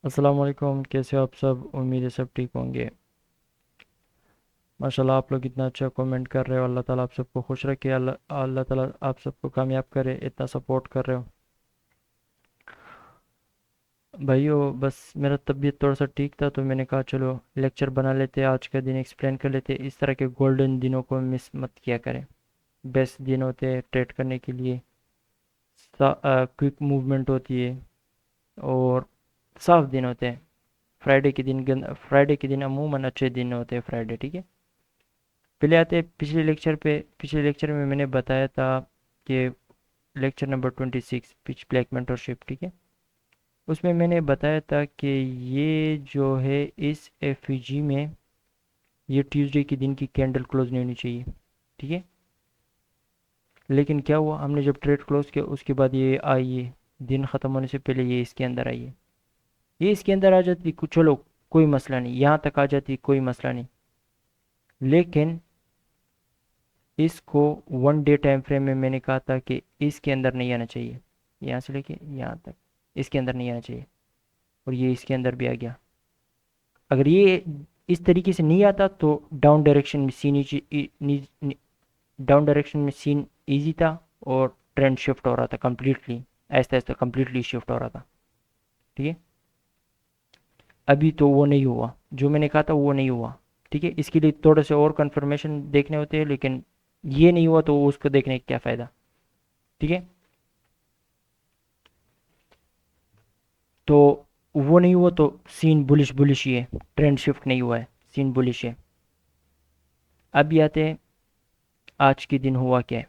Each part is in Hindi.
अस्सलाम वालेकुम। कैसे हो आप सब? उम्मीद है सब ठीक होंगे। माशाल्लाह आप लोग इतना अच्छा कमेंट कर रहे हो। अल्लाह ताला आप सबको खुश रखे। अल्लाह अल्लाह ताला आप सबको कामयाब करे। इतना सपोर्ट कर रहे हो भाइयों। बस मेरा तबीयत थोड़ा सा ठीक था तो मैंने कहा चलो लेक्चर बना लेते, आज का दिन एक्सप्लेन कर लेते। इस तरह के गोल्डन दिनों को मिस मत किया करें। बेस्ट दिन होते हैं ट्रेड करने के लिए। क्विक मूवमेंट होती है और साफ दिन होते हैं। फ्राइडे के दिन अमूमन अच्छे दिन होते हैं फ्राइडे, ठीक है। पहले आते हैं पिछले लेक्चर पे। पिछले लेक्चर में मैंने बताया था कि lecture number 26 pitch black mentorship, ठीक है। उसमें मैंने बताया था कि ये जो है इस एफईजी में ये ट्यूसडे के दिन की कैंडल क्लोज नहीं होनी चाहिए, ठीक है। लेकिन क्या हुआ, हमने जब ट्रेड क्लोज किया उसके बाद ये आई है। दिन ख़त्म होने से पहले ये इसके अंदर आई है। ये इसके अंदर आ जाती चलो कोई मसला नहीं, यहाँ तक आ जाती कोई मसला नहीं। लेकिन इसको वन डे टाइम फ्रेम में मैंने कहा था कि इसके अंदर नहीं आना चाहिए। यहाँ से लेके यहाँ तक इसके अंदर नहीं आना चाहिए। और ये इसके अंदर भी आ गया। अगर ये इस तरीके से नहीं आता तो डाउन डायरेक्शन में सीन डाउन डायरेक्शन में सीन ईजी था और ट्रेंड शिफ्ट हो रहा था कम्प्लीटली। ऐसा ऐसा कम्प्लीटली शिफ्ट हो रहा था, ठीक है। अभी तो वो नहीं हुआ, जो मैंने कहा था वो नहीं हुआ, ठीक है। इसके लिए थोड़े से और कंफर्मेशन देखने होते हैं, लेकिन ये नहीं हुआ तो उसको देखने का क्या फ़ायदा, ठीक है। तो वो नहीं हुआ तो सीन बुलिश बुलिश ही है। ट्रेंड शिफ्ट नहीं हुआ है, सीन बुलिश है। अब आते हैं आज के दिन हुआ क्या है।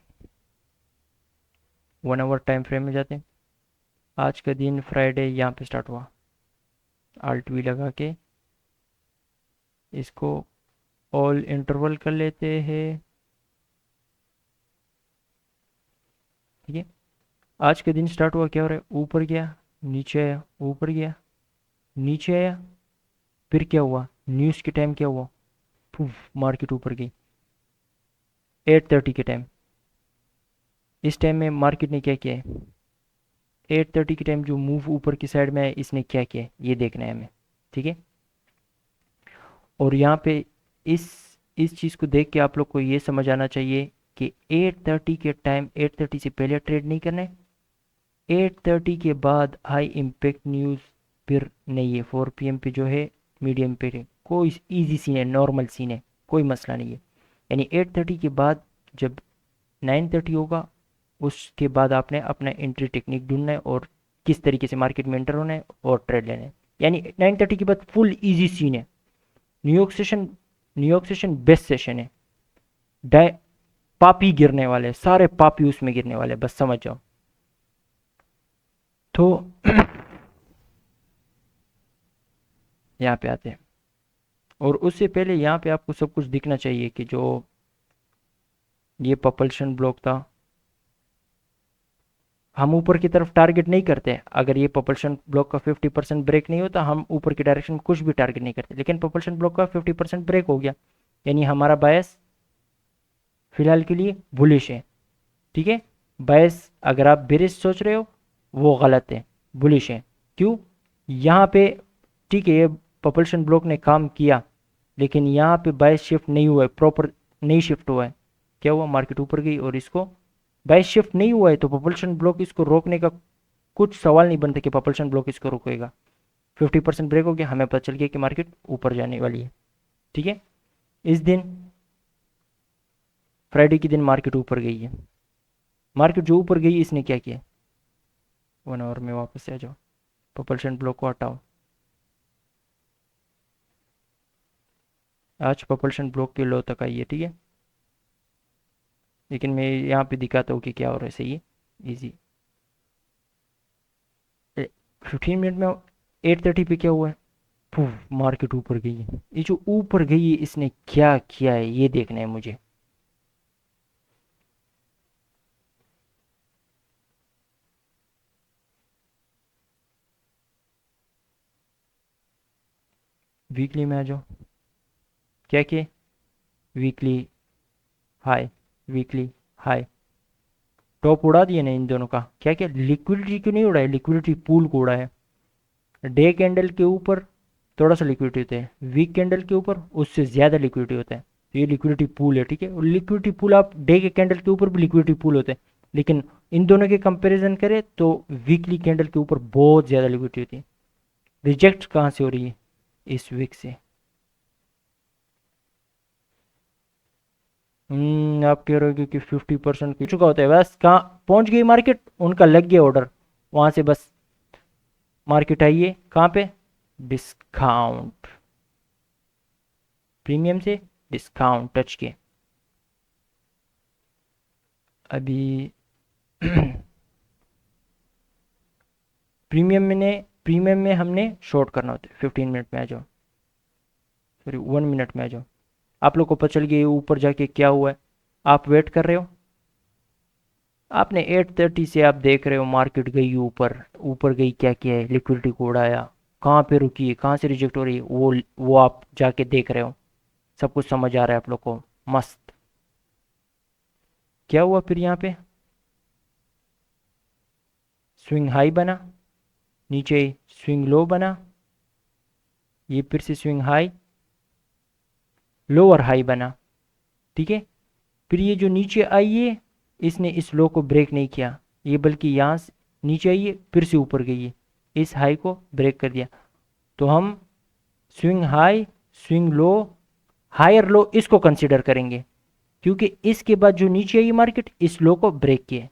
1 आवर टाइम फ्रेम में जाते हैं। आज का दिन फ्राइडे यहाँ पे स्टार्ट हुआ। आल्ट वी लगा के इसको ऑल इंटरवल कर लेते हैं, ठीक है। आज का दिन स्टार्ट हुआ, क्या हो रहा है, ऊपर गया, नीचे आया, ऊपर गया, नीचे आया। फिर क्या हुआ, न्यूज़ के टाइम क्या हुआ, मार्केट ऊपर गई। 8:30 के टाइम, इस टाइम में मार्केट ने क्या किया है। 8:30 के टाइम जो मूव ऊपर की साइड में है इसने क्या किया है ये देखना है हमें, ठीक है। और यहाँ पे इस इस चीज़ को देख के आप लोग को ये समझ आना चाहिए कि 8:30 के टाइम, 8:30 से पहले ट्रेड नहीं करना है। 8:30 के बाद हाई इम्पैक्ट न्यूज़ फिर नहीं है। 4 PM पे जो है मीडियम पे है, कोई इजी सीन है, नॉर्मल सीन है, कोई मसला नहीं है। यानी 8:30 के बाद जब 9:30 होगा उसके बाद आपने अपना एंट्री टेक्निक ढूंढना है और किस तरीके से मार्केट में एंटर होना है और ट्रेड लेना है। यानी 9:30 के बाद फुल इजी सीन है। New York session New York session best session है। डाय पापी गिरने वाले, सारे पापी उसमें गिरने वाले, बस समझ जाओ। तो यहाँ पे आते हैं। और उससे पहले यहाँ पे आपको सब कुछ दिखना चाहिए कि जो ये propulsion ब्लॉक था, हम ऊपर की तरफ टारगेट नहीं करते। अगर ये propulsion ब्लॉक का 50% ब्रेक नहीं होता हम ऊपर की डायरेक्शन में कुछ भी टारगेट नहीं करते। लेकिन propulsion ब्लॉक का 50% ब्रेक हो गया, यानी हमारा बायस फिलहाल के लिए बुलिश है, ठीक है। बायस अगर आप बेरिश सोच रहे हो वो गलत है, बुलिश है। क्यों, यहाँ पे ठीक है ये propulsion ब्लॉक ने काम किया, लेकिन यहाँ पे बायस शिफ्ट नहीं हुआ है, प्रॉपर नहीं शिफ्ट हुआ है। क्या हुआ, मार्केट ऊपर गई और इसको बायस शिफ्ट नहीं हुआ है तो propulsion ब्लॉक इसको रोकने का कुछ सवाल नहीं बनता कि propulsion ब्लॉक इसको रोकेगा। 50% ब्रेक हो गया, हमें पता चल गया कि मार्केट ऊपर जाने वाली है, ठीक है। इस दिन फ्राइडे के दिन मार्केट ऊपर गई है। मार्केट जो ऊपर गई इसने क्या किया, 1 आवर में वापस से आ जाओ, propulsion ब्लॉक को हटाओ। आज propulsion ब्लॉक के लो तक आई है, ठीक है। लेकिन मैं यहाँ पे दिखाता हूँ कि क्या हो रहा है, सही है, इजी। 15 मिनट में 8:30 पे क्या हुआ है, मार्केट ऊपर गई है। ये जो ऊपर गई है इसने क्या किया है ये देखना है मुझे। वीकली में आ जाओ, क्या किए, weekly high, weekly high, top उड़ा दिए ना इन दोनों का। क्या क्या लिक्विडिटी क्यों नहीं उड़ा है, लिक्विडिटी पूल को उड़ा है। डे कैंडल के ऊपर थोड़ा सा लिक्विडिटी होता है, वीक कैंडल के ऊपर उससे ज़्यादा लिक्विडिटी होता है। तो ये लिक्विडिटी पूल है, ठीक है। और लिक्विडिटी पूल आप डे के कैंडल के ऊपर भी लिक्विडिटी पूल होते हैं, लेकिन इन दोनों के कंपैरिजन करें तो वीकली कैंडल के ऊपर बहुत ज़्यादा लिक्विडिटी होती है। रिजेक्ट कहाँ से हो रही है? इस वीक से। आप कह रहे हो कि 50% चुका होता है, बस कहाँ पहुंच गई मार्केट, उनका लग गया ऑर्डर, वहां से बस मार्केट आई है कहाँ पे? डिस्काउंट, प्रीमियम से डिस्काउंट टच के। अभी प्रीमियम में हमने शॉर्ट करना होता है। 15 मिनट में आ जाओ, सॉरी 1 मिनट में आ जाओ। आप लोग को पता चल गया ऊपर जाके क्या हुआ है, आप वेट कर रहे हो। आपने 8:30 से आप देख रहे हो मार्केट गई ऊपर, ऊपर गई, क्या किया है, लिक्विडिटी को उड़ाया, कहाँ पे रुकी है, कहाँ से रिजेक्ट हो रही है, वो आप जाके देख रहे हो। सब कुछ समझ आ रहा है आप लोग को, मस्त। क्या हुआ फिर यहाँ पे? स्विंग हाई बना, नीचे स्विंग लो बना, ये फिर से स्विंग हाई, लोअर हाई बना, ठीक है। फिर ये जो नीचे आई है, इसने इस लो को ब्रेक नहीं किया, ये बल्कि यहाँ से नीचे आई है फिर से ऊपर गई है, इस हाई को ब्रेक कर दिया। तो हम swing high, swing low, higher low इसको कंसिडर करेंगे, क्योंकि इसके बाद जो नीचे आई मार्केट इस लो को ब्रेक किया,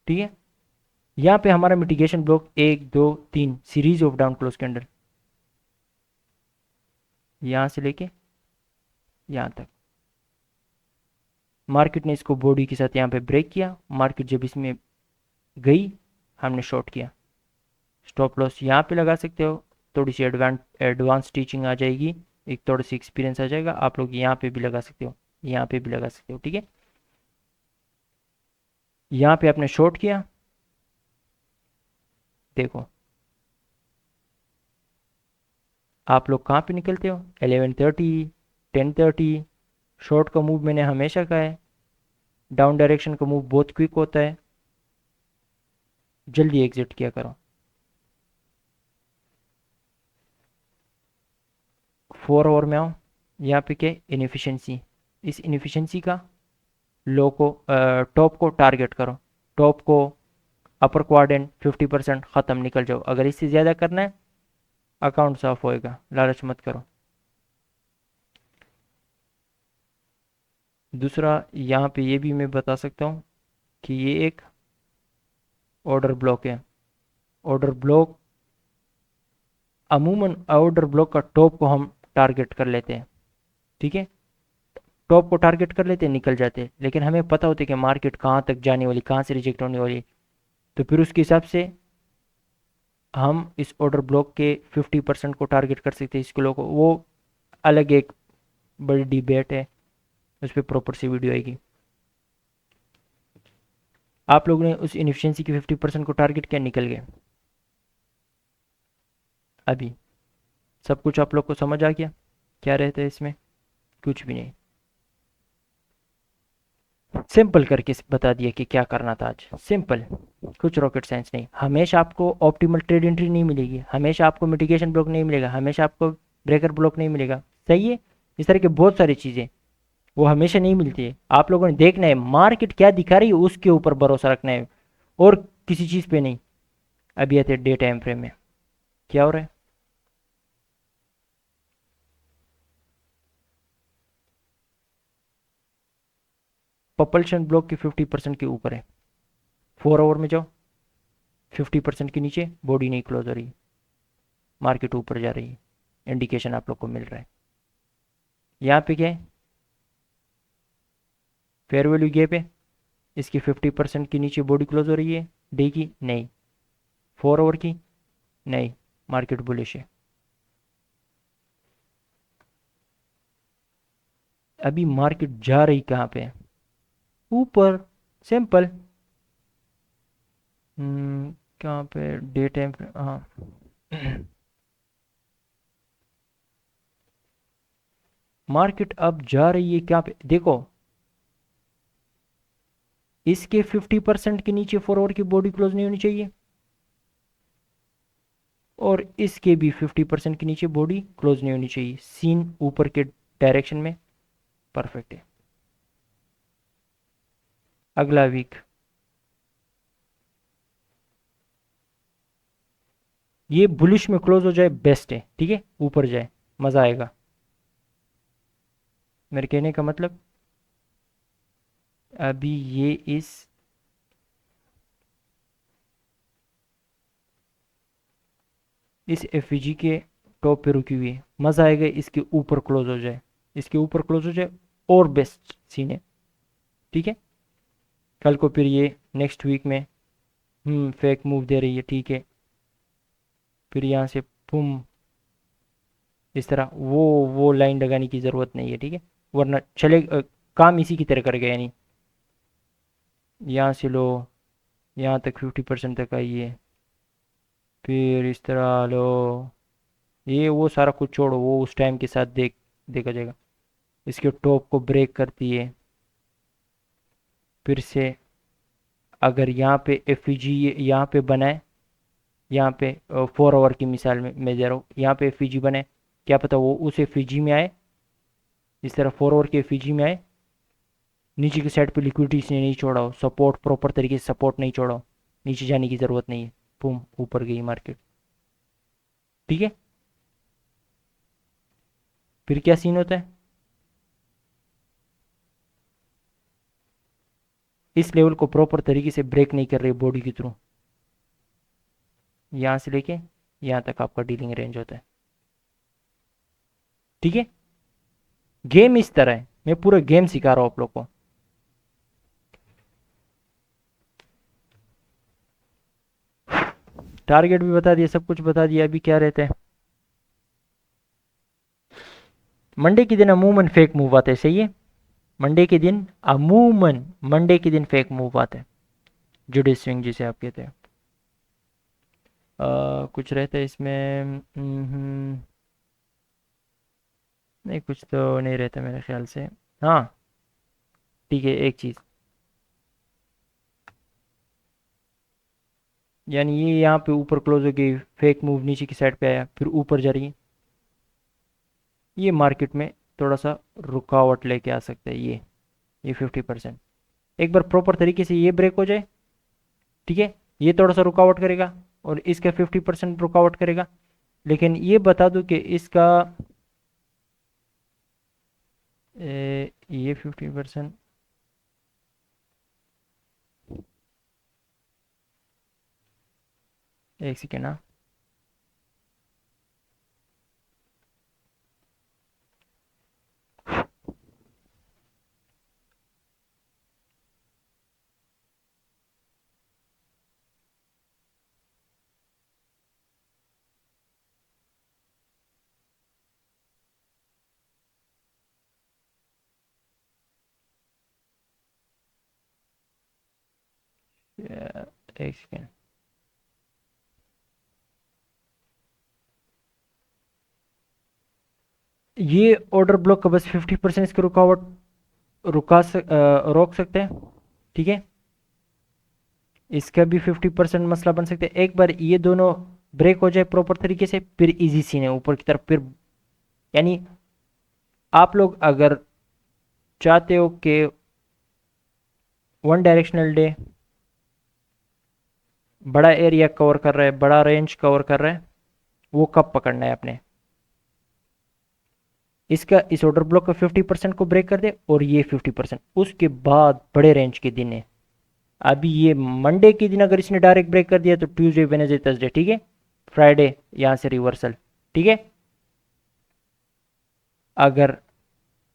ठीक है। यहाँ पे हमारा mitigation block 1 2 3 series of down close candle, यहाँ से लेके यहाँ तक मार्केट ने इसको बॉडी के साथ यहाँ पे ब्रेक किया। मार्केट जब इसमें गई हमने शॉर्ट किया। स्टॉप लॉस यहाँ पे लगा सकते हो, थोड़ी सी एडवांस टीचिंग आ जाएगी, एक थोड़ा सी एक्सपीरियंस आ जाएगा। आप लोग यहाँ पे भी लगा सकते हो, यहाँ पे भी लगा सकते हो, ठीक है। यहाँ पे आपने शॉर्ट किया, देखो आप लोग कहाँ पे निकलते हो, 11:30 10:30। शॉर्ट का मूव मैंने हमेशा कहा है, डाउन डायरेक्शन का मूव बहुत क्विक होता है, जल्दी एग्जिट किया करो। 4 आवर में आओ, यहाँ पे क्या इनएफिशिएंसी, इस इनएफिशिएंसी का लो को टॉप को टारगेट करो, टॉप को अपर क्वाड्रेंट 50% ख़त्म, निकल जाओ। अगर इससे ज़्यादा करना है अकाउंट साफ होएगा, लालच मत करो। दूसरा यहाँ पे ये भी मैं बता सकता हूँ कि ये एक ऑर्डर ब्लॉक है। ऑर्डर ब्लॉक अमूमन ऑर्डर ब्लॉक का टॉप को हम टारगेट कर लेते हैं, ठीक है। टॉप को टारगेट कर लेते हैं, निकल जाते हैं, लेकिन हमें पता होता है कि मार्केट कहाँ तक जाने वाली, कहाँ से रिजेक्ट होने वाली। तो फिर उसके हिसाब से हम इस ऑर्डर ब्लॉक के 50% को टारगेट कर सकते हैं, इस किलो को। वो अलग एक बड़ी डिबेट है, उस पर प्रॉपर सी वीडियो आएगी। आप लोगों ने उस इनिफिशिएंसी की 50% को टारगेट किया, निकल गए। अभी सब कुछ आप लोग को समझ आ गया क्या रहता है इसमें? कुछ भी नहीं, सिंपल करके बता दिया कि क्या करना था आज, सिंपल, कुछ रॉकेट साइंस नहीं। हमेशा आपको ऑप्टिमल ट्रेड एंट्री नहीं मिलेगी, हमेशा आपको मिटिगेशन ब्लॉक नहीं मिलेगा, हमेशा आपको ब्रेकर ब्लॉक नहीं मिलेगा, सही है। इस तरह की बहुत सारी चीज़ें वो हमेशा नहीं मिलती है। आप लोगों ने देखना है मार्केट क्या दिखा रही है, उसके ऊपर भरोसा रखना है, और किसी चीज़ पे नहीं। अभी आते डे टाइम फ्रेम में क्या हो रहा है। पपल्शन ब्लॉक के 50% के ऊपर है, 4 आवर में जाओ, 50% के नीचे बॉडी नहीं क्लोज हो रही, मार्केट ऊपर जा रही है, इंडिकेशन आप लोग को मिल रहा है। यहाँ पे क्या है, फेयर वैल्यू गैप है, इसकी 50% के नीचे बॉडी क्लोज हो रही है, डे की नहीं, 4 आवर की नहीं, मार्केट बुलिश है। अभी मार्केट जा रही कहाँ पे है? ऊपर, सिंपल। कहाँ पे डे टाइम, हाँ। मार्केट अब जा रही है क्या पे, देखो इसके 50% के नीचे 4 आवर की बॉडी क्लोज नहीं होनी चाहिए। और इसके भी 50% के नीचे बॉडी क्लोज नहीं होनी चाहिए, सीन ऊपर के डायरेक्शन में परफेक्ट है। अगला वीक ये बुलिश में क्लोज हो जाए बेस्ट है, ठीक है, ऊपर जाए मजा आएगा। मेरे कहने का मतलब अभी ये इस एफवीजी के टॉप पे रुकी हुई है, मजा आएगा इसके ऊपर क्लोज हो जाए, इसके ऊपर क्लोज हो जाए और बेस्ट सीन है, ठीक है। कल को फिर ये नेक्स्ट वीक में फेक मूव दे रही है, ठीक है, फिर यहाँ से पुम इस तरह वो लाइन लगाने की ज़रूरत नहीं है, ठीक है, वरना चले काम इसी की तरह करेगा, यानी यहाँ से लो यहाँ तक 50% तक आई है, फिर इस तरह लो, ये वो सारा कुछ छोड़ो, वो उस टाइम के साथ देखा जाएगा। इसके टॉप को ब्रेक करती है, फिर से अगर यहाँ पे एफईजी यहाँ पे बनाए, यहाँ पे 4 आवर की मिसाल में मैं दे रहा हूँ, यहाँ पे एफईजी बने, क्या पता वो उस एफईजी में आए, इस तरह 4 आवर के एफईजी में आए, नीचे की साइड पे लिक्विडिटी इसने नहीं छोड़ा हो, सपोर्ट प्रॉपर तरीके से सपोर्ट नहीं छोड़ा हो, नीचे जाने की ज़रूरत नहीं है, बूम ऊपर गई मार्केट, ठीक है। फिर क्या सीन होता है, इस लेवल को प्रॉपर तरीके से ब्रेक नहीं कर रही बॉडी के थ्रू, यहाँ से लेके यहाँ तक आपका डीलिंग रेंज होता है, ठीक है। गेम इस तरह है, मैं पूरा गेम सिखा रहा हूँ आप लोग को। टारगेट भी बता दिया, सब कुछ बता दिया, अभी क्या रहता है। मंडे के दिन अमूमन फेक मूव आते हैं, सही है, मंडे के दिन अमूमन मंडे के दिन फेक मूव आते हैं, जुडिस स्विंग जिसे आप कहते हैं। कुछ रहता है इसमें नहीं, कुछ तो नहीं रहता मेरे ख्याल से। हाँ ठीक है, एक चीज़, यानी ये यहाँ पे ऊपर क्लोज हो गई, फेक मूव नीचे की साइड पे आया, फिर ऊपर जा रही है, ये मार्केट में थोड़ा सा रुकावट लेके आ सकता है, ये 50%, एक बार प्रॉपर तरीके से ये ब्रेक हो जाए, ठीक है, ये थोड़ा सा रुकावट करेगा और इसका 50% रुकावट करेगा। लेकिन ये बता दूं कि इसका ये 50%, एक सेकेंड ना, एक सेकेंड, ये ऑर्डर ब्लॉक का बस 50% इसकी रुकावट रोक सकते हैं, ठीक है, इसका भी 50% मसला बन सकता है। एक बार ये दोनों ब्रेक हो जाए प्रॉपर तरीके से, फिर इजी सीन है ऊपर की तरफ, फिर यानी आप लोग अगर चाहते हो कि वन डायरेक्शनल डे बड़ा एरिया कवर कर रहा है, बड़ा रेंज कवर कर रहा है, वो कब पकड़ना है अपने, इसका इस ऑर्डर ब्लॉक का 50% को ब्रेक कर दे और ये 50%, उसके बाद बड़े रेंज के दिन है। अभी ये मंडे के दिन अगर इसने डायरेक्ट ब्रेक कर दिया तो ट्यूसडे वेडनेसडे थर्सडे, ठीक है, फ्राइडे यहां से रिवर्सल, ठीक है। अगर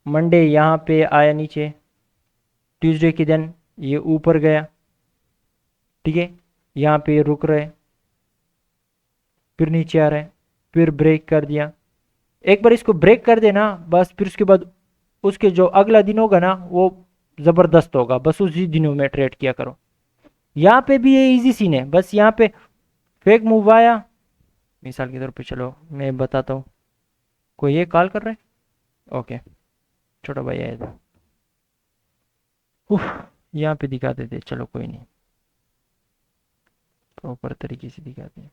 मंडे यहां पे आया नीचे, ट्यूसडे के दिन ये ऊपर गया, ठीक है, यहाँ पे रुक रहे, फिर नीचे आ रहे, फिर ब्रेक कर दिया, एक बार इसको ब्रेक कर देना बस, फिर उसके बाद उसके जो अगला दिन होगा ना वो ज़बरदस्त होगा, बस उसी दिनों में ट्रेड किया करो। यहाँ पे भी ये इजी सीन है, बस यहाँ पे फेक मूव आया, मिसाल के तौर पे चलो मैं बताता हूँ, कोई ये कॉल कर रहा है, ओके, छोटा भाई आया था, यहाँ पे दिखा देते, चलो कोई नहीं, प्रॉपर तरीके से दिखाते हैं,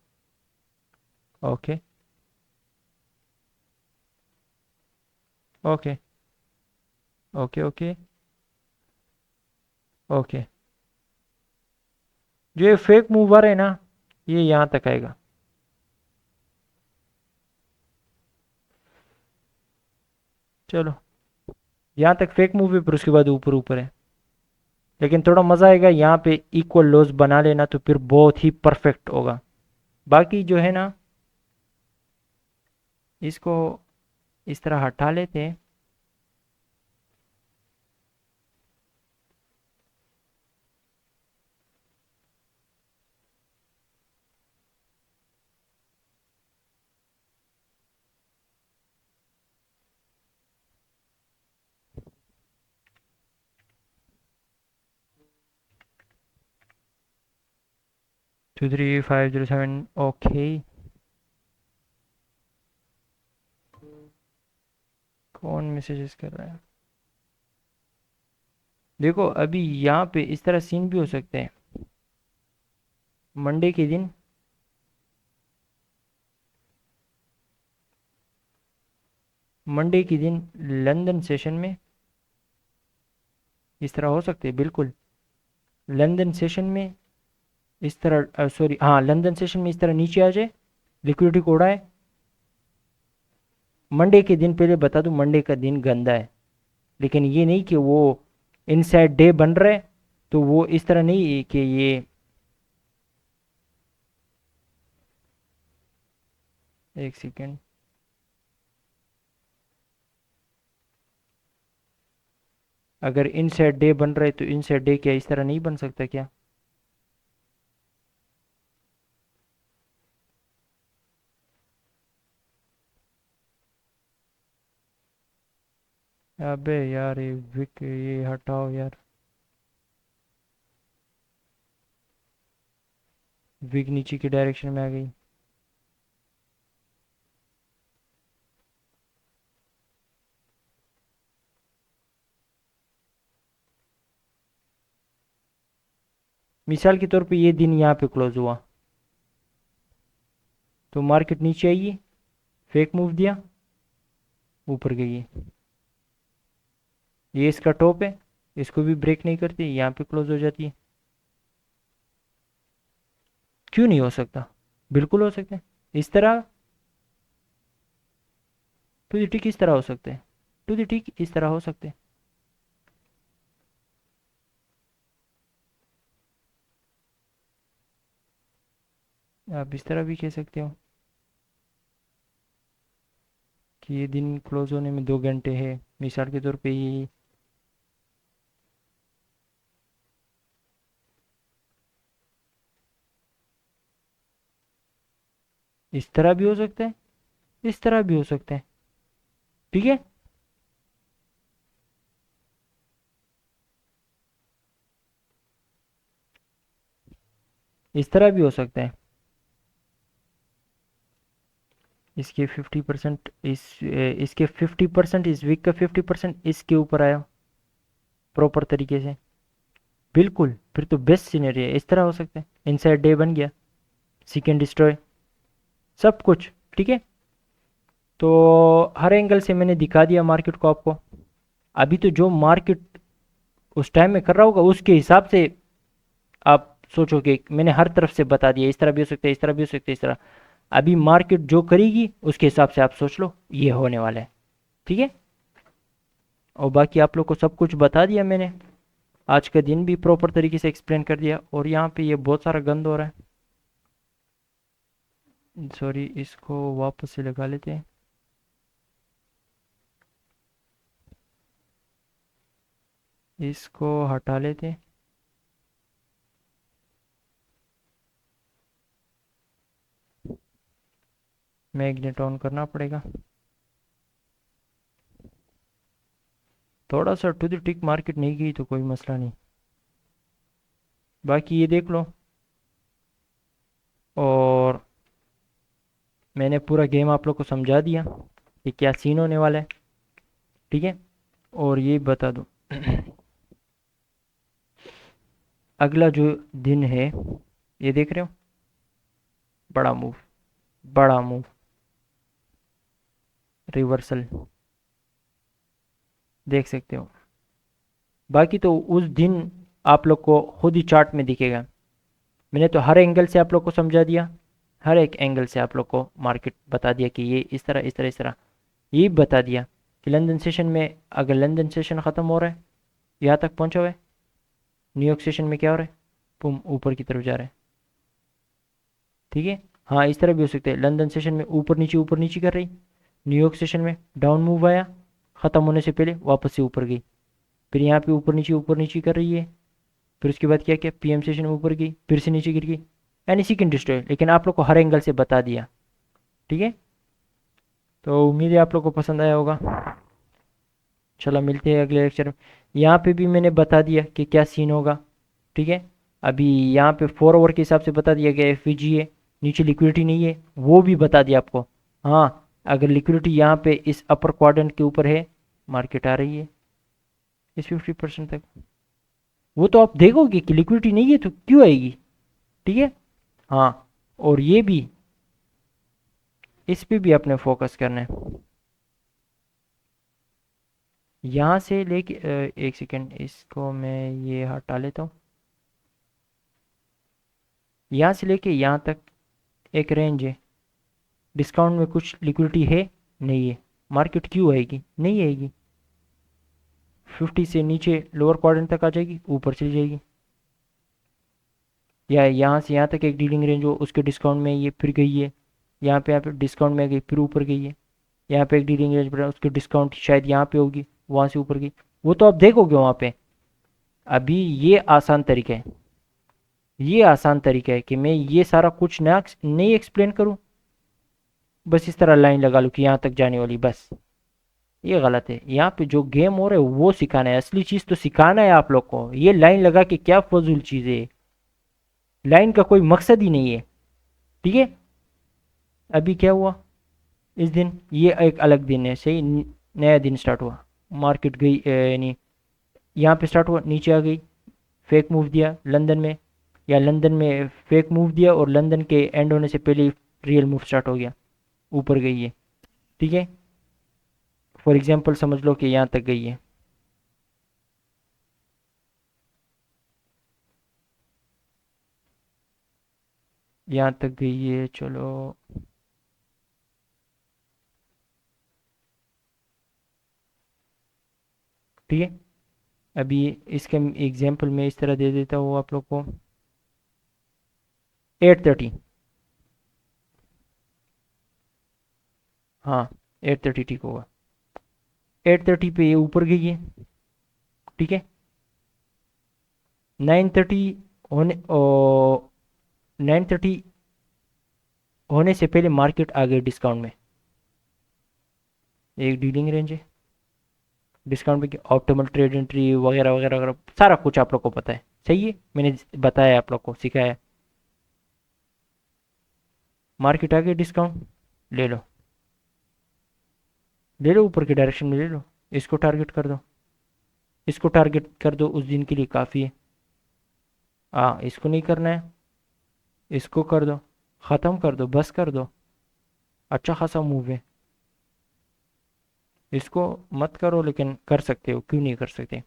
okay okay okay okay okay. जो ये फेक मूवर है ना, ये यहाँ तक आएगा। चलो, यहाँ तक फेक मूव है, फिर उसके बाद ऊपर ऊपर है। लेकिन थोड़ा मज़ा आएगा यहाँ पे, इक्वल लॉस बना लेना तो फिर बहुत ही परफेक्ट होगा। बाकी जो है ना, इसको इस तरह हटा लेते हैं। 23507। ओके। कौन मैसेजेस कर रहा है? देखो अभी यहाँ पे इस तरह सीन भी हो सकते हैं। मंडे के दिन, मंडे के दिन लंदन सेशन में इस तरह हो सकते हैं, बिल्कुल। लंदन सेशन में इस तरह, सॉरी हाँ, लंदन सेशन में इस तरह नीचे आ जाए, लिक्विडिटी को उड़ाए। मंडे के दिन, पहले बता दूं, मंडे का दिन गंदा है। लेकिन ये नहीं कि वो इनसाइड डे बन रहा है, तो वो इस तरह नहीं कि ये, एक सेकेंड, अगर इनसाइड डे बन रहा है तो इनसाइड डे क्या इस तरह नहीं बन सकता क्या? अबे यार, ये विक, ये हटाओ यार। विक नीचे की डायरेक्शन में आ गई। मिसाल के तौर पे ये दिन यहाँ पे क्लोज हुआ, तो मार्केट नीचे आई, फेक मूव दिया, ऊपर गई। ये इसका टॉप है, इसको भी ब्रेक नहीं करती, यहाँ पे क्लोज हो जाती है। क्यों नहीं हो सकता? बिल्कुल हो सकता है। इस तरह टू दी टिक इस तरह हो सकते हैं, टू दी टिक इस तरह हो सकते हैं। आप इस तरह भी कह सकते हो कि ये दिन क्लोज होने में 2 घंटे है, मिसाल के तौर पे ये। इस तरह भी हो सकता है, इस तरह भी हो सकता है। ठीक है। इस तरह भी हो सकता है। इसके 50%, इसके 50%, इस वीक का 50% इसके ऊपर आया प्रॉपर तरीके से, बिल्कुल, फिर तो बेस्ट सिनेरियो है। इस तरह हो सकता है, इनसाइड डे बन गया, सीक एंड डिस्ट्रॉय, सब कुछ ठीक है। तो हर एंगल से मैंने दिखा दिया मार्केट को आपको। अभी तो जो मार्केट उस टाइम में कर रहा होगा उसके हिसाब से आप सोचो कि मैंने हर तरफ से बता दिया, इस तरह भी हो सकता है, इस तरह भी हो सकता है, इस तरह। अभी मार्केट जो करेगी उसके हिसाब से आप सोच लो ये होने वाला है। ठीक है। और बाकी आप लोग को सब कुछ बता दिया मैंने, आज का दिन भी प्रॉपर तरीके से एक्सप्लेन कर दिया। और यहाँ पे ये बहुत सारा गंद हो रहा है, सॉरी, इसको वापस से लगा लेते हैं। इसको हटा लेते हैं। मैग्नेट ऑन करना पड़ेगा। थोड़ा सा टू द टिक मार्केट नहीं गई तो कोई मसला नहीं, बाकी ये देख लो। और मैंने पूरा गेम आप लोग को समझा दिया कि क्या सीन होने वाला है। ठीक है। और ये बता दूं, अगला जो दिन है, ये देख रहे हो, बड़ा मूव, बड़ा मूव, रिवर्सल, देख सकते हो। बाकी तो उस दिन आप लोग को खुद ही चार्ट में दिखेगा। मैंने तो हर एंगल से आप लोग को समझा दिया, हर एक एंगल से आप लोग को मार्केट बता दिया कि ये इस तरह इस तरह इस तरह। ये बता दिया कि लंदन सेशन में, अगर लंदन सेशन ख़त्म हो रहा है, यहाँ तक पहुँचा हुआ है, न्यूयॉर्क सेशन में क्या हो रहा है, पुम ऊपर की तरफ जा रहा है। ठीक है। हाँ, इस तरह भी हो सकता है, लंदन सेशन में ऊपर नीचे कर रही, न्यूयॉर्क सेशन में डाउन मूव आया, ख़त्म होने से पहले वापस से ऊपर गई, फिर यहाँ पे ऊपर नीचे कर रही है, फिर उसके बाद क्या किया, पीएम सेशन में ऊपर गई, फिर से नीचे गिर गई। एनी सी कैन डिस्ट्रॉय, लेकिन आप लोग को हर एंगल से बता दिया। ठीक है। तो उम्मीद है आप लोग को पसंद आया होगा। चलो मिलते हैं अगले लेक्चर में। यहाँ पे भी मैंने बता दिया कि क्या सीन होगा। ठीक है। अभी यहाँ पे 4 ओवर के हिसाब से बता दिया गया, एफ है, नीचे लिक्विडिटी नहीं है, वो भी बता दिया आपको। हाँ, अगर लिक्विडिटी यहाँ पे इस अपर क्वाड्रेंट के ऊपर है, मार्केट आ रही है इस 50% तक। वो तो आप देखोगे कि लिक्विडिटी नहीं है तो क्यों आएगी। ठीक है। हाँ, और ये भी, इस पे भी अपने फोकस करना है। यहाँ से लेके एक सेकेंड, इसको मैं ये हटा लेता हूँ। यहाँ से लेके यहाँ तक एक रेंज है, डिस्काउंट में कुछ लिक्विडिटी है, नहीं है, मार्केट क्यों आएगी, नहीं आएगी। 50 से नीचे लोअर क्वाड्रेंट तक आ जाएगी, ऊपर चली जाएगी। या यहाँ से यहाँ तक एक डीलिंग रेंज हो, उसके डिस्काउंट में ये फिर गई है, यहाँ पे डिस्काउंट में गई, फिर ऊपर गई है। यहाँ पे एक डीलिंग रेंज बना, उसकी डिस्काउंट शायद यहाँ पे होगी, वहाँ से ऊपर गई। वो तो आप देखोगे वहाँ पे। अभी ये आसान तरीका है, ये आसान तरीका है कि मैं ये सारा कुछ ना नहीं एक्सप्लेन करूँ, बस इस तरह लाइन लगा लूँ कि यहाँ तक जाने वाली बस। ये गलत है। यहाँ पे जो गेम हो रहा है वो सिखाना है, असली चीज तो सिखाना है आप लोग को। ये लाइन लगा के क्या फजूल चीज है, लाइन का कोई मकसद ही नहीं है। ठीक है। अभी क्या हुआ इस दिन, ये एक अलग दिन है, सही, नया दिन स्टार्ट हुआ, मार्केट गई यानी यहाँ पे स्टार्ट हुआ, नीचे आ गई, फेक मूव दिया लंदन में, या लंदन में फेक मूव दिया और लंदन के एंड होने से पहले रियल मूव स्टार्ट हो गया, ऊपर गई है। ठीक है। फॉर एग्जांपल समझ लो कि यहाँ तक गई है, यहाँ तक गई है, चलो। ठीक है। अभी इसका एग्जांपल मैं इस तरह दे देता हूँ आप लोग को, 8:30, हाँ 8:30 ठीक होगा। 8:30 पे ये ऊपर गई है। ठीक है। 9:30 होने 9:30 होने से पहले मार्केट आ गई डिस्काउंट में, एक डीलिंग रेंज है, डिस्काउंट पे ऑप्टिमल ट्रेड एंट्री वगैरह वगैरह वगैरह, सारा कुछ आप लोग को पता है। सही है, मैंने बताया आप लोग को, सिखाया। मार्केट आ गई डिस्काउंट, ले लो, ले लो, ऊपर के डायरेक्शन में ले लो, इसको टारगेट कर दो, इसको टारगेट कर दो, उस दिन के लिए काफ़ी है। हाँ, इसको नहीं करना है, इसको कर दो, ख़त्म कर दो, बस कर दो, अच्छा खासा मूव है। इसको मत करो, लेकिन कर सकते हो, क्यों नहीं कर सकते।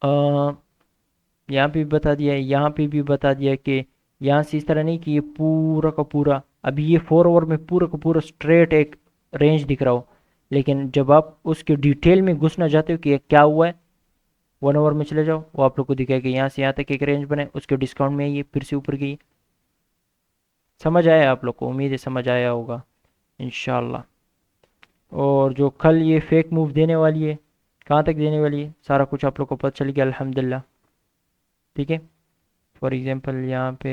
आ, यहाँ पे भी बता दिया है, यहाँ पे भी बता दिया है कि यहाँ से इस तरह नहीं कि ये पूरा का पूरा, अभी ये 4 ओवर में पूरा का पूरा स्ट्रेट एक रेंज दिख रहा हो, लेकिन जब आप उसके डिटेल में घुसना चाहते हो कि ये क्या हुआ है, 1 ओवर में चले जाओ, वो आप लोग को दिखाएगा कि यहाँ से यहाँ तक एक रेंज बने, उसके डिस्काउंट में ये फिर से ऊपर गई। समझ आया आप लोग को, उम्मीद है समझ आया होगा इंशाल्लाह। और जो कल ये फेक मूव देने वाली है, कहाँ तक देने वाली है, सारा कुछ आप लोग को पता चल गया अल्हम्दुलिल्लाह। ठीक है। फॉर एग्जांपल यहाँ पे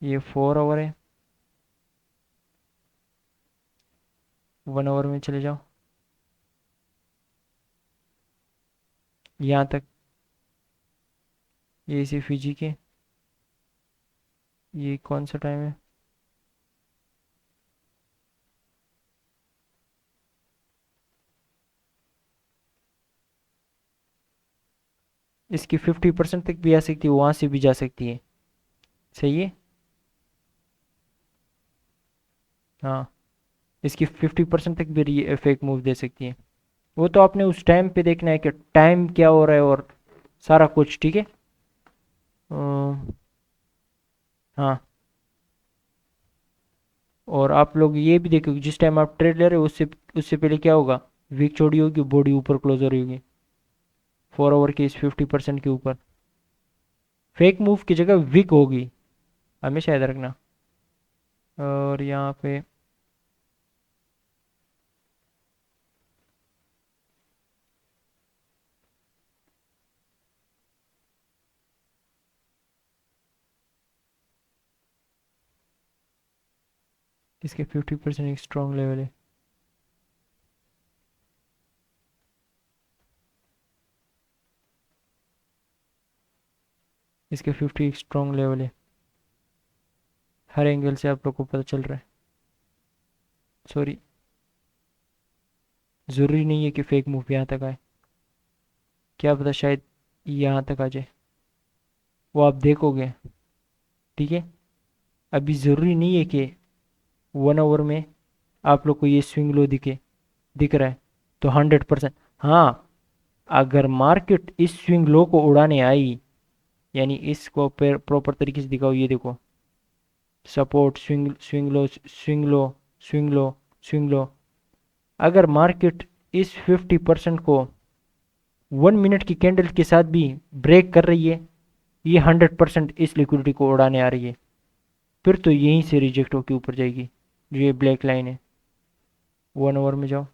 ये 4 ओवर है, 1 ओवर में चले जाओ, यहाँ तक, ये इसी फिजी के, ये कौन सा टाइम है, इसकी 50% तक भी आ सकती है, वहाँ से भी जा सकती है। सही है। हाँ, इसकी 50% तक भी फेक मूव दे सकती है। वो तो आपने उस टाइम पे देखना है कि टाइम क्या हो रहा है और सारा कुछ। ठीक है। हाँ, और आप लोग ये भी देखो कि जिस टाइम आप ट्रेड ले रहे हो उससे उससे पहले क्या होगा, वीक छोड़ी होगी, बॉडी ऊपर क्लोज हो रही होगी 4 आवर के इस 50% के ऊपर। फेक मूव की जगह वीक होगी, हमेशा याद रखना। और यहाँ पे इसके 50% एक स्ट्रॉन्ग लेवल है। इसके 50 एक स्ट्रॉन्ग लेवल है, हर एंगल से आप लोग को पता चल रहा है। सॉरी, ज़रूरी नहीं है कि फेक मूव यहाँ तक आए, क्या पता शायद यहाँ तक आ जाए, वो आप देखोगे। ठीक है। अभी ज़रूरी नहीं है कि 1 आवर में आप लोग को ये स्विंग लो दिख रहा है तो 100%। हाँ, अगर मार्केट इस स्विंग लो को उड़ाने आई, यानी इसको प्रॉपर तरीके से दिखाओ, ये देखो support, swing swing low swing low swing low swing low. अगर मार्केट इस 50% को 1 मिनट की कैंडल के साथ भी ब्रेक कर रही है, ये 100% इस लिक्विडिटी को उड़ाने आ रही है, फिर तो यहीं से रिजेक्ट होकर ऊपर जाएगी। जो ये ब्लैक लाइन है, 1 आवर में जाओ।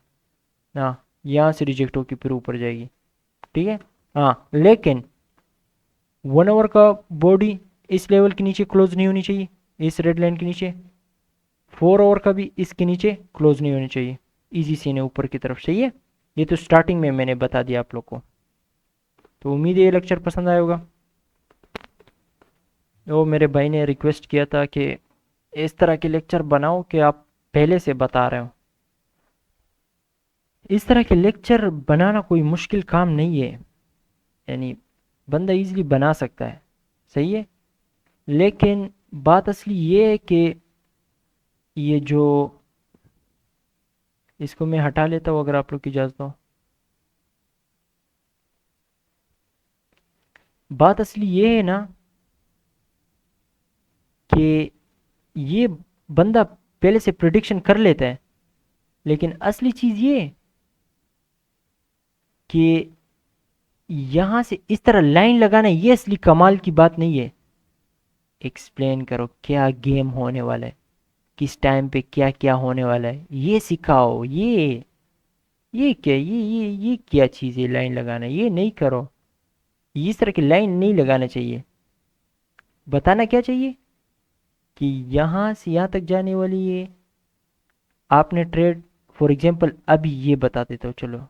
हाँ, यहाँ से रिजेक्ट होकर फिर ऊपर जाएगी। ठीक है। हाँ, लेकिन 1 आवर का बॉडी इस लेवल के नीचे क्लोज नहीं होनी चाहिए, इस रेड लाइन के नीचे। 4 आवर का भी इसके नीचे क्लोज नहीं होनी चाहिए, इजी सीन है ऊपर की तरफ। सही है। ये तो स्टार्टिंग में मैंने बता दिया आप लोग को। तो उम्मीद है ये लेक्चर पसंद आया होगा। वो मेरे भाई ने रिक्वेस्ट किया था कि इस तरह के लेक्चर बनाओ कि आप पहले से बता रहे हो। इस तरह के लेक्चर बनाना कोई मुश्किल काम नहीं है, यानी बंदा इजीली बना सकता है। सही है। लेकिन बात असली ये है कि ये जो, इसको मैं हटा लेता हूँ अगर आप लोग की इजाज़त हो। बात असली ये है ना कि ये बंदा पहले से प्रिडिक्शन कर लेता है, लेकिन असली चीज़ ये है कि यहाँ से इस तरह लाइन लगाना, ये असली कमाल की बात नहीं है। एक्सप्लेन करो क्या गेम होने वाला है, किस टाइम पे क्या क्या होने वाला है, ये सिखाओ। ये क्या, ये क्या चीज़ है लाइन लगाना, ये नहीं करो। इस तरह की लाइन नहीं लगाना चाहिए। बताना क्या चाहिए कि यहाँ से यहाँ तक जाने वाली है। आपने ट्रेड, फॉर एग्जांपल अभी ये बता देता हूँ चलो,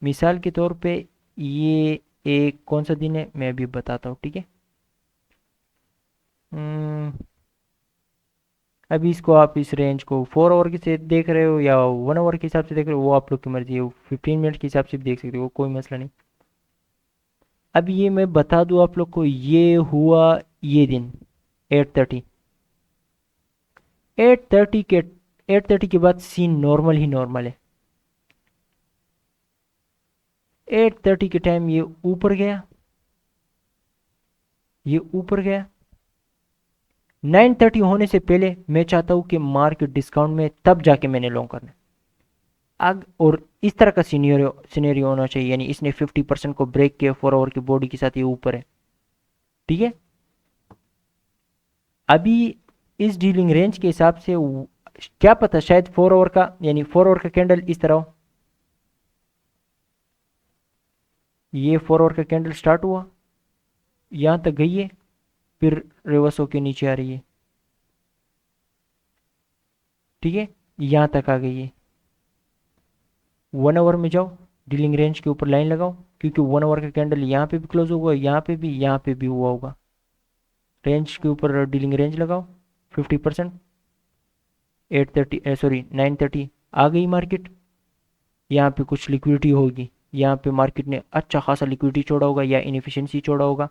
मिसाल के तौर पे ये एक कौन सा दिन है मैं अभी बताता हूँ। ठीक है। हम्म, अभी इसको आप इस रेंज को 4 आवर के से देख रहे हो या 1 आवर के हिसाब से देख रहे हो, वो आप लोग की मर्जी है। 15 मिनट के हिसाब से भी देख सकते हो, कोई मसला नहीं। अब ये मैं बता दूं आप लोग को, ये हुआ ये दिन 8:30। 8:30 के बाद सीन नॉर्मल ही नॉर्मल है। 8:30 के टाइम ये ऊपर गया, ये ऊपर गया। 9:30 होने से पहले मैं चाहता हूँ कि मार्केट डिस्काउंट में, तब जाके मैंने लॉन्ग करना है। अग और इस तरह का सिनेरियो सिनेरियो होना चाहिए, यानी इसने 50% को ब्रेक किया, 4 आवर की बॉडी के साथ ये ऊपर है। ठीक है। अभी इस डीलिंग रेंज के हिसाब से क्या पता शायद 4 आवर का, यानी 4 आवर का कैंडल इस तरह हो। ये 4 आवर का कैंडल स्टार्ट हुआ, यहाँ तक गई है, फिर रिवर्स होके नीचे आ रही है। ठीक है। यहाँ तक आ गई है। 1 आवर में जाओ, डीलिंग रेंज के ऊपर लाइन लगाओ, क्योंकि 1 आवर का कैंडल यहाँ पे भी क्लोज हुआ, यहाँ पे भी हुआ होगा। रेंज के ऊपर डीलिंग रेंज लगाओ 50%। 8:30 सॉरी 9:30 आ गई मार्केट, यहाँ पे कुछ लिक्विडिटी होगी, यहाँ पे मार्केट ने अच्छा खासा लिक्विडिटी छोड़ा होगा या इनएफिशिएंसी छोड़ा होगा,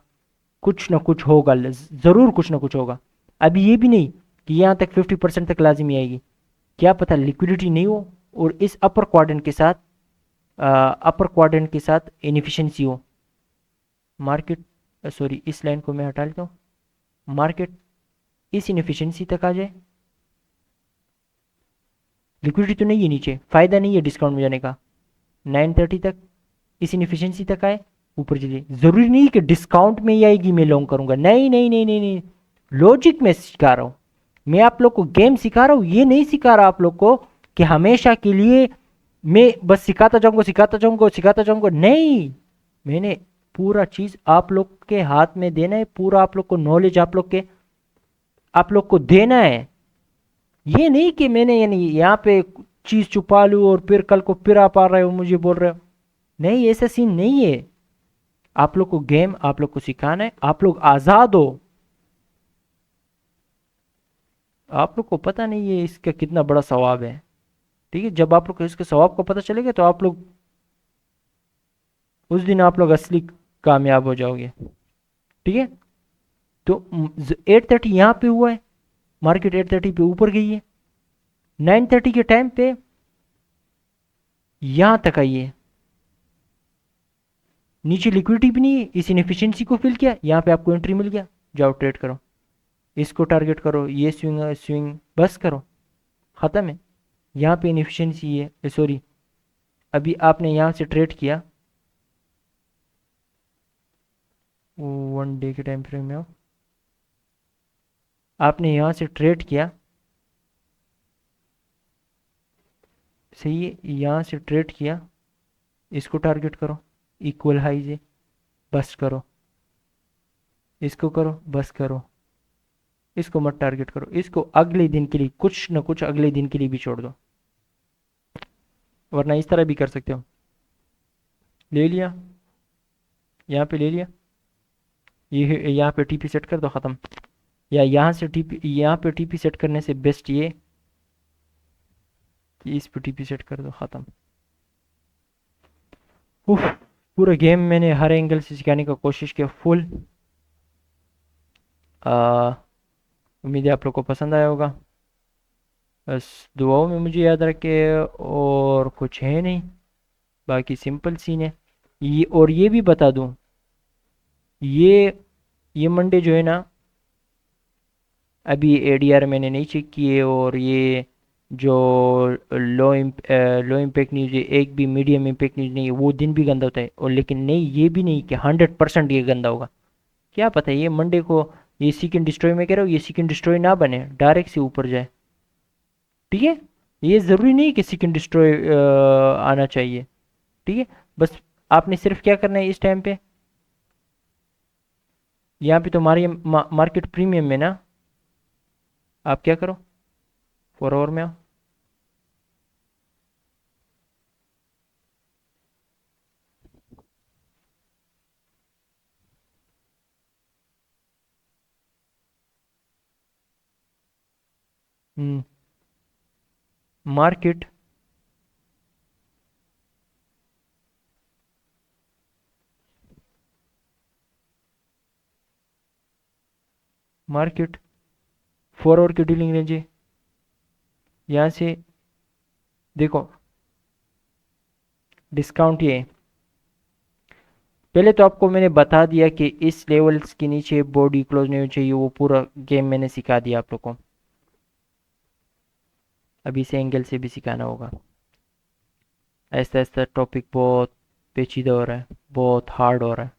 कुछ ना कुछ होगा, ज़रूर कुछ ना कुछ होगा। अभी ये भी नहीं कि यहाँ तक 50% तक लाजिमी आएगी, क्या पता लिक्विडिटी नहीं हो और इस अपर क्वाड्रेंट के साथ इनएफिशिएंसी हो। मार्केट, सॉरी इस लाइन को मैं हटा लेता हूँ, मार्केट इस इनएफिशिएंसी तक आ जाए, लिक्विडिटी तो नहीं है नीचे, फ़ायदा नहीं है डिस्काउंट में जाने का, 930 तक इस इनएफिशिएंसी तक आए, ऊपर चलिए। ज़रूरी नहीं कि डिस्काउंट में ही आएगी मैं लॉन्ग करूंगा, नहीं नहीं नहीं नहीं नहीं, लॉजिक में सिखा रहा हूँ मैं आप लोग को, गेम सिखा रहा हूँ, ये नहीं सिखा रहा आप लोग को कि हमेशा के लिए मैं बस सिखाता जाऊंगा सिखाता जाऊंगा सिखाता जाऊंगा, नहीं। मैंने पूरा चीज आप लोग के हाथ में देना है, पूरा आप लोग को नॉलेज आप लोग को देना है। ये नहीं कि मैंने यानी यहाँ पे चीज छुपा लूं और फिर कल को फिर आप आ रहे हो मुझे बोल रहे हो, नहीं ऐसा सीन नहीं है। आप लोग को गेम आप लोग को सिखाना है, आप लोग आजाद हो। आप लोग को पता नहीं है इसका कितना बड़ा सवाब है, ठीक है। जब आप लोग को इसके सवाब का पता चलेगा तो आप लोग उस दिन आप लोग असली कामयाब हो जाओगे, ठीक है। तो 830 यहाँ पे हुआ है, मार्केट 830 पे ऊपर गई है, 930 के टाइम पे यहां तक आई है, नीचे लिक्विडिटी भी नहीं है, इस इनएफिशिएंसी को फिल किया, यहाँ पे आपको एंट्री मिल गया, जाओ ट्रेड करो, इसको टारगेट करो, ये स्विंग स्विंग बस करो, खत्म है। यहाँ पे इनएफिशिएंसी है, सॉरी अभी आपने यहाँ से ट्रेड किया, 1 डे के टाइम फ्रेम में हो, आपने यहाँ से ट्रेड किया, सही है, यहाँ से ट्रेड किया, इसको टारगेट करो, इक्वल हाई से बस करो, इसको करो बस करो, इसको मत टारगेट करो, इसको अगले दिन के लिए कुछ ना कुछ अगले दिन के लिए भी छोड़ दो, वरना इस तरह भी कर सकते हो। ले लिया, यहाँ पे ले लिया, ये यहाँ पे टीपी सेट कर दो, ख़त्म। या यहाँ से टीपी, यहाँ पे टीपी सेट करने से बेस्ट ये कि इस पे टीपी सेट कर दो, ख़त्म। उफ, पूरा गेम मैंने हर एंगल से सिखाने का कोशिश किया फुल। उम्मीद है आप लोग को पसंद आया होगा, बस दुआओं में मुझे याद रखे, और कुछ है नहीं, बाकी सिंपल सीन है। ये और ये भी बता दूं, ये ये मंडे जो है ना, अभी एडीआर मैंने नहीं चेक किए, और ये जो लो इम्पैक्ट न्यूज़ है, एक भी मीडियम इम्पैक्ट न्यूज़ नहीं है, वो दिन भी गंदा होता है, और लेकिन नहीं ये भी नहीं कि 100% ये गंदा होगा, क्या पता ये मंडे को ये सीक एंड डिस्ट्रॉय में कह रहा हूँ, ये सीक एंड डिस्ट्रॉय ना बने, डायरेक्ट से ऊपर जाए, ठीक है। ये ज़रूरी नहीं कि सीक एंड डिस्ट्रॉय आना चाहिए, ठीक है। बस आपने सिर्फ क्या करना है इस टाइम पे, यहाँ पे तो हमारी मार्केट प्रीमियम में ना, आप क्या करो, 4 आवर में आओ, मार्केट मार्केट 4 आवर की डीलिंग रेंज है, यहाँ से देखो डिस्काउंट ये है। पहले तो आपको मैंने बता दिया कि इस लेवल्स के नीचे बॉडी क्लोज नहीं होनी चाहिए, वो पूरा गेम मैंने सिखा दिया आप लोग को, अभी इस एंगल से भी सिखाना होगा। ऐसा ऐसा टॉपिक बहुत पेचीदा हो रहा है, बहुत हार्ड हो रहा है,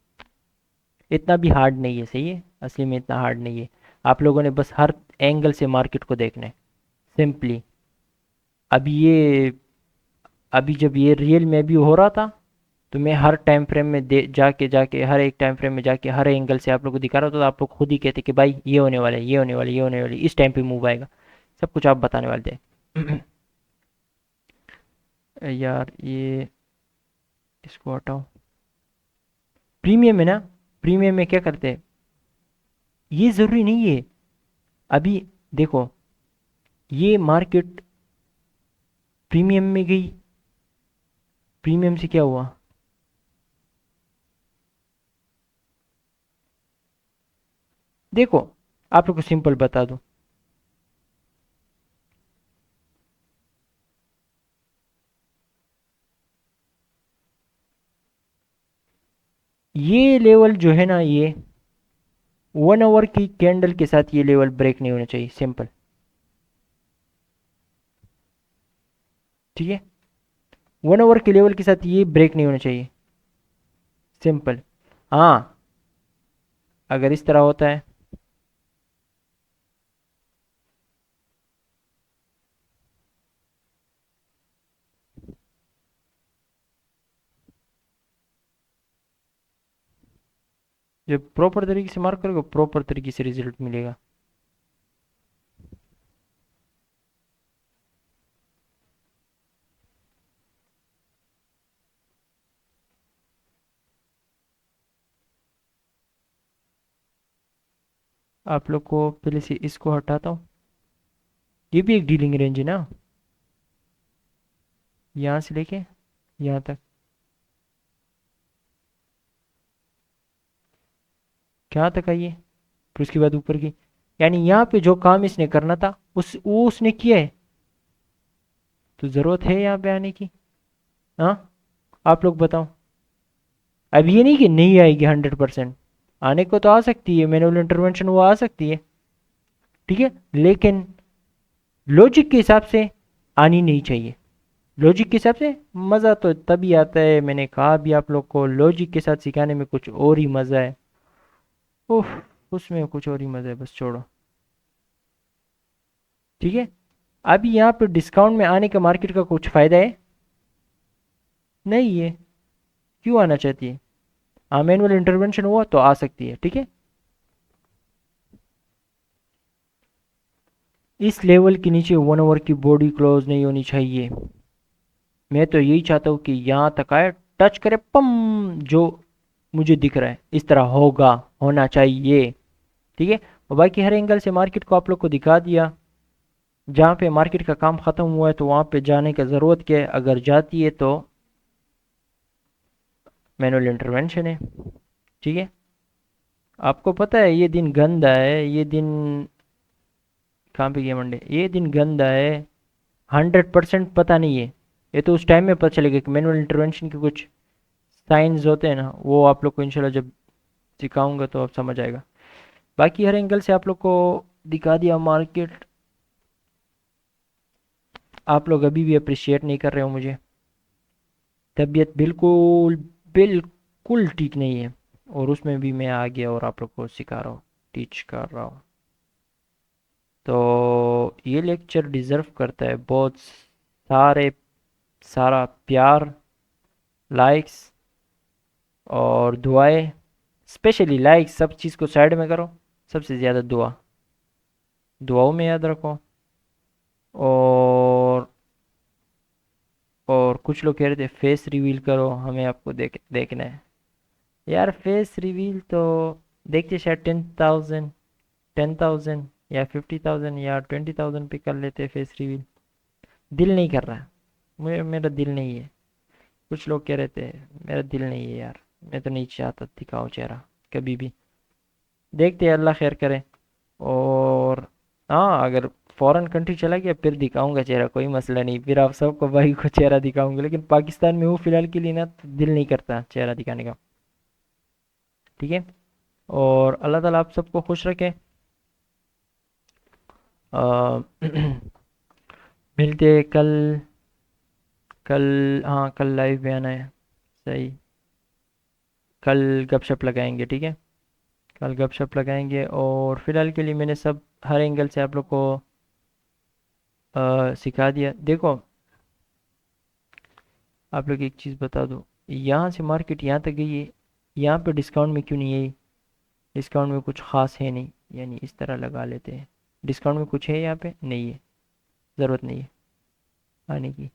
इतना भी हार्ड नहीं है, सही है, असली में इतना हार्ड नहीं है। आप लोगों ने बस हर एंगल से मार्केट को देखना है, सिंपली। अभी ये अभी जब ये रियल में भी हो रहा था, तो मैं हर टाइम फ्रेम में दे जाके जाके हर एक टाइम फ्रेम में जाके हर एंगल से आप लोग को दिखा रहा था, तो आप लोग खुद ही कहते कि भाई ये होने वाला है, ये होने वाला है, ये होने वाला है, इस टाइम पे मूव आएगा, सब कुछ आप बताने वाले थे। यार ये इसको हटाओ, प्रीमियम है ना, प्रीमियम में क्या करते हैं, ये ज़रूरी नहीं है। अभी देखो, ये मार्केट प्रीमियम में गई, प्रीमियम से क्या हुआ, देखो आप लोग को सिंपल बता दूं, ये लेवल जो है ना, ये 1 आवर की कैंडल के साथ ये लेवल ब्रेक नहीं होना चाहिए, सिंपल। ठीक है, 1 आवर के लेवल के साथ ये ब्रेक नहीं होना चाहिए, सिंपल। हाँ, अगर इस तरह होता है, जब प्रॉपर तरीके से मार्क करोगे प्रॉपर तरीके से रिजल्ट मिलेगा। आप लोग को पहले से इसको हटाता हूँ, ये भी एक डीलिंग रेंज है ना, यहाँ से लेके यहाँ तक, क्या तक आई है, फिर उसके बाद ऊपर की, यानी यहाँ पे जो काम इसने करना था उस वो उसने किया है, तो ज़रूरत है यहाँ पे आने की। हाँ, आप लोग बताओ। अब ये नहीं कि नहीं आएगी 100%, आने को तो आ सकती है, मैनुअल इंटरवेंशन वो आ सकती है, ठीक है, लेकिन लॉजिक के हिसाब से आनी नहीं चाहिए। लॉजिक के हिसाब से मज़ा तो तभी आता है, मैंने कहा भी आप लोग को लॉजिक के साथ सिखाने में कुछ और ही मज़ा है। उफ, उसमें कुछ और ही मज़ा है, बस छोड़ो। ठीक है, अभी यहाँ पे डिस्काउंट में आने का मार्केट का कुछ फ़ायदा है नहीं है, क्यों आना चाहती है? हाँ, मैनुअल इंटरवेंशन हुआ तो आ सकती है, ठीक है। इस लेवल के नीचे 1 आवर की बॉडी क्लोज नहीं होनी चाहिए। मैं तो यही चाहता हूँ कि यहाँ तक आए, टच करे पम, जो मुझे दिख रहा है इस तरह होगा, होना चाहिए। ठीक है, और बाकी हर एंगल से मार्केट को आप लोग को दिखा दिया। जहाँ पे मार्केट का काम ख़त्म हुआ है तो वहाँ पे जाने का ज़रूरत क्या है, अगर जाती है तो मैनुअल इंटरवेंशन है। ठीक है, आपको पता है ये दिन गंदा है, ये दिन कहाँ पे गया मंडे, ये दिन गंदा है, 100% पता नहीं है। ये तो उस टाइम में पता चलेगा कि मैनुअल इंटरवेंशन के कुछ साइंस होते हैं ना, वो आप लोग को इंशाल्लाह जब सिखाऊंगा तो आप समझ आएगा। बाकी हर एंगल से आप लोग को दिखा दिया मार्केट। आप लोग अभी भी अप्रिशिएट नहीं कर रहे हो मुझे, तबीयत बिल्कुल बिल्कुल ठीक नहीं है, और उसमें भी मैं आ गया और आप लोग को सिखा रहा हूँ, टीच कर रहा हूँ। तो ये लेक्चर डिज़र्व करता है बहुत सारे, सारा प्यार, लाइक्स और दुआएं। स्पेशली लाइक्स, सब चीज़ को साइड में करो, सबसे ज़्यादा दुआ, दुआओं में याद रखो। और कुछ लोग कह रहे थे फेस रिवील करो, हमें आपको देखना है। यार फेस रिवील तो देखते, शायद 10,000 या 50,000 या 20,000 पे कर लेते फेस रिवील। दिल नहीं कर रहा, मुझे, मेरा दिल नहीं है। कुछ लोग कह रहे थे, मेरा दिल नहीं है यार, मैं तो नहीं चाहता दिखाऊं चेहरा कभी भी। देखते हैं, अल्लाह खैर करे। और हाँ, अगर फॉरेन कंट्री चला गया फिर दिखाऊंगा चेहरा, कोई मसला नहीं, फिर आप सबको भाई को चेहरा दिखाऊंगा, लेकिन पाकिस्तान में हूँ फिलहाल के लिए ना, तो दिल नहीं करता चेहरा दिखाने का। ठीक है, और अल्लाह ताला आप सबको खुश रखे। अ, मिलते हैं कल। कल, हाँ कल लाइव में आना है, सही। कल गपशप लगाएंगे, ठीक है, कल गपशप लगाएंगे। और फिलहाल के लिए मैंने सब हर एंगल से आप लोग को सिखा दिया। देखो आप लोग एक चीज़ बता दो, यहाँ से मार्केट यहाँ तक गई है, यहाँ पे डिस्काउंट में क्यों नहीं है? डिस्काउंट में कुछ ख़ास है नहीं, यानी इस तरह लगा लेते हैं। डिस्काउंट में कुछ है यहाँ पे नहीं है, ज़रूरत नहीं है आने की।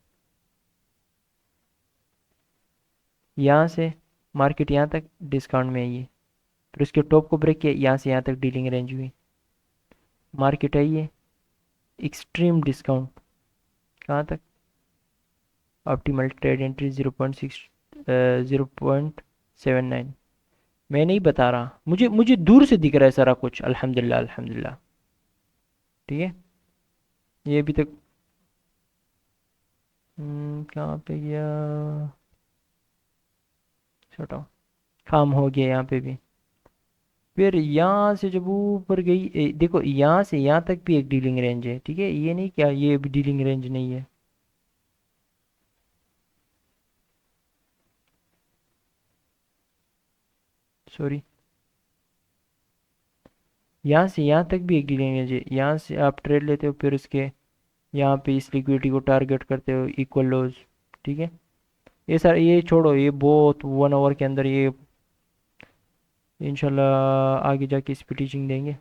यहाँ से मार्केट यहाँ तक डिस्काउंट में आई है, फिर उसके टॉप को ब्रेक किया, यहाँ से यहाँ तक डीलिंग रेंज हुई, मार्केट आई है एक्सट्रीम डिस्काउंट। कहाँ तक? ऑप्टिमल ट्रेड एंट्री 0.6, 0.79, मैं नहीं बता रहा, मुझे मुझे दूर से दिख रहा है सारा कुछ, अल्हम्दुलिल्लाह अल्हम्दुलिल्लाह। ठीक है। ये अभी तक कहाँ पे गया, छोटा काम हो गया यहाँ पे भी। फिर यहाँ से जब ऊपर गई देखो यहाँ से यहाँ तक भी एक डीलिंग रेंज है, ठीक है, ये नहीं क्या ये भी डीलिंग रेंज नहीं है। सॉरी, यहाँ से यहाँ तक भी एक डीलिंग रेंज है, यहाँ से आप ट्रेड लेते हो, फिर उसके यहाँ पे इस लिक्विडिटी को टारगेट करते हो, इक्वल लोज। ठीक है। ये सर ये छोड़ो, ये बहुत 1 आवर के अंदर ये इंशाल्लाह आगे जाके इस पे टीचिंग देंगे।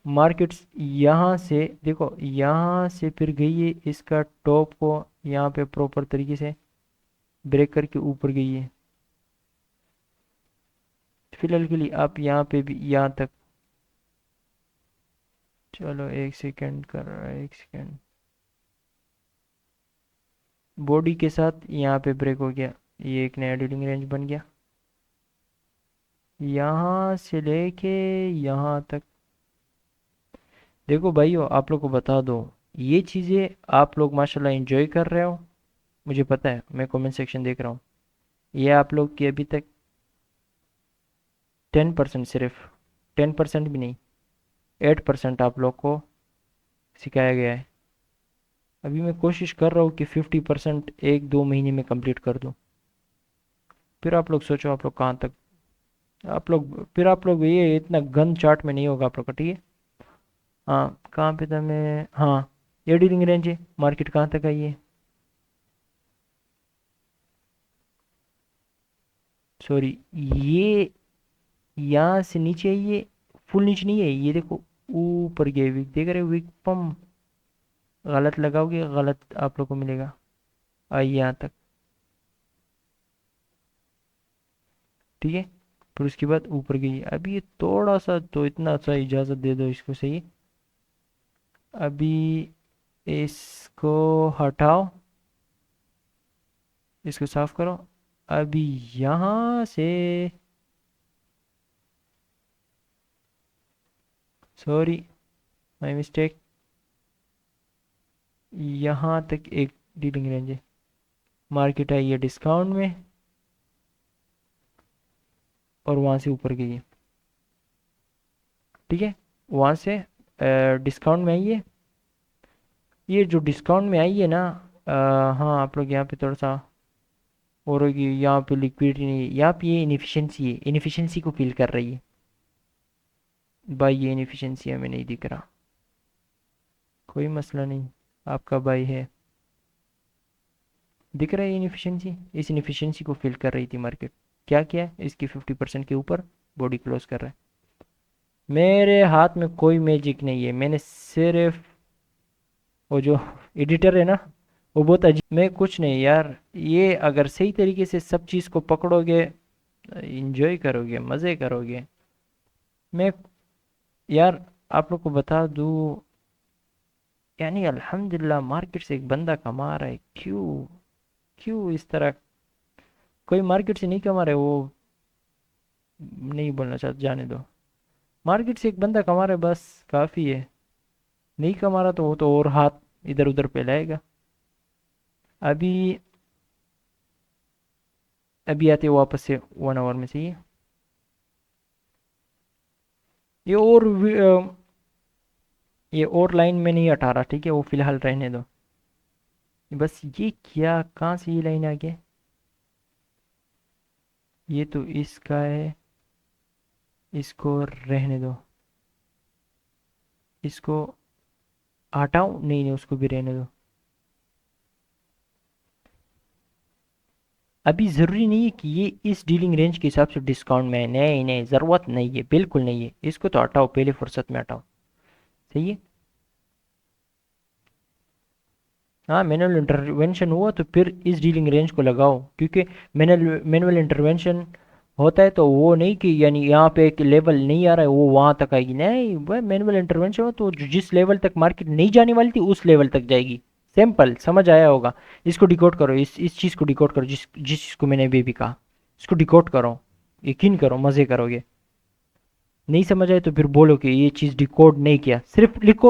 मार्केट्स यहाँ से देखो, यहाँ से फिर गई है, इसका टॉप को यहाँ पे प्रॉपर तरीके से ब्रेक करके ऊपर गई है। फिलहाल के लिए आप यहाँ पे भी यहाँ तक, चलो एक सेकंड कर रहा है, एक सेकंड, बॉडी के साथ यहाँ पे ब्रेक हो गया, ये एक नया डीलिंग रेंज बन गया। यहाँ से लेके यहाँ तक, देखो भाइयों आप लोग को बता दो, ये चीज़ें आप लोग माशाल्लाह एंजॉय कर रहे हो, मुझे पता है, मैं कमेंट सेक्शन देख रहा हूँ। ये आप लोग की अभी तक 10%, सिर्फ 10% भी नहीं, 8% आप लोग को सिखाया गया है। अभी मैं कोशिश कर रहा हूँ कि 50% 1-2 महीने में कंप्लीट कर दूँ। फिर आप लोग सोचो आप लोग कहाँ तक, आप लोग फिर आप लोग ये इतना गन चार्ट में नहीं होगा आप लोग का, ठीक है। हाँ कहाँ पे था मैं, हाँ ये डीलिंग रेंज है, मार्केट कहाँ तक आई है, सॉरी, ये यहाँ से नीचे आई है, फुल नीचे नहीं है ये, देखो ऊपर गए वीक, देख रहे हो वीक पम, गलत लगाओगे गलत आप लोग को मिलेगा। आई यहाँ तक, ठीक है। फिर उसके बाद ऊपर गई, अभी ये थोड़ा सा तो इतना सा इजाज़त दे दो इसको, सही। अभी इसको हटाओ, इसको साफ करो। अभी यहाँ से, सॉरी माय मिस्टेक, यहाँ तक एक डीलिंग रेंज है, मार्केट आई है डिस्काउंट में और वहाँ से ऊपर गई है, ठीक है। वहाँ से डिस्काउंट में आई है, ये जो डिस्काउंट में आई है ना, हाँ आप लोग यहाँ पे थोड़ा सा और होगी, यहाँ पे लिक्विडिटी नहीं है, यहाँ पे ये इनएफिशिएंसी है, इनएफिशिएंसी को फील कर रही है भाई, ये इनएफिशिएंसी हमें नहीं दिख रहा, कोई मसला नहीं, आपका भाई है, दिख रहा है इनएफिशिएंसी, इस इनएफिशिएंसी को फील कर रही थी मार्केट। क्या किया है, इसकी 50% के ऊपर बॉडी क्लोज कर रहा है। मेरे हाथ में कोई मैजिक नहीं है, मैंने सिर्फ वो जो एडिटर है ना, वो बहुत अजीब, मैं कुछ नहीं यार, ये अगर सही तरीके से सब चीज़ को पकड़ोगे, इंजॉय करोगे, मज़े करोगे। मैं यार आप लोग को बता दूँ, यानी अल्हम्दुलिल्लाह मार्केट से एक बंदा कमा रहा है, क्यों क्यों इस तरह, कोई मार्केट से नहीं कमा रहा है वो, नहीं बोलना चाहता, जाने दो। मार्केट से एक बंदा कमा रहा है बस काफ़ी है, नहीं कमा रहा तो वो तो और हाथ इधर उधर फैलाएगा। अभी अभी आते हैं वापस से 1 आवर में, सही है। ये और ये और लाइन में नहीं हटा रहा, ठीक है, वो फिलहाल रहने दो। बस ये क्या, कहाँ से ये लाइन आ गया, ये तो इसका है, इसको रहने दो, इसको हटाऊं, नहीं नहीं उसको भी रहने दो। अभी ज़रूरी नहीं है कि ये इस डीलिंग रेंज के हिसाब से डिस्काउंट में है, नहीं नहीं ज़रूरत नहीं है, बिल्कुल नहीं है, इसको तो हटाओ, पहले फुर्सत में हटाओ, सही है। हाँ मैनुअल इंटरवेंशन हुआ तो फिर इस डीलिंग रेंज को लगाओ, क्योंकि मैनुअल मैनुअल इंटरवेंशन होता है तो वो नहीं कि यानी यहाँ पे एक लेवल नहीं आ रहा है वो वहाँ तक आएगी, नहीं वह मैनुअल इंटरवेंशन हो तो जिस लेवल तक मार्केट नहीं जाने वाली थी उस लेवल तक जाएगी। सिंपल समझ आया होगा। इसको डिकोड करो, इस चीज़ को डिकोड करो, जिस जिस चीज़ को मैंने अभी भी कहा। इसको डिकोड करो, यकीन करो मज़े करोगे। नहीं समझ आए तो फिर बोलो कि ये चीज़ डिकोड नहीं किया, सिर्फ लिखो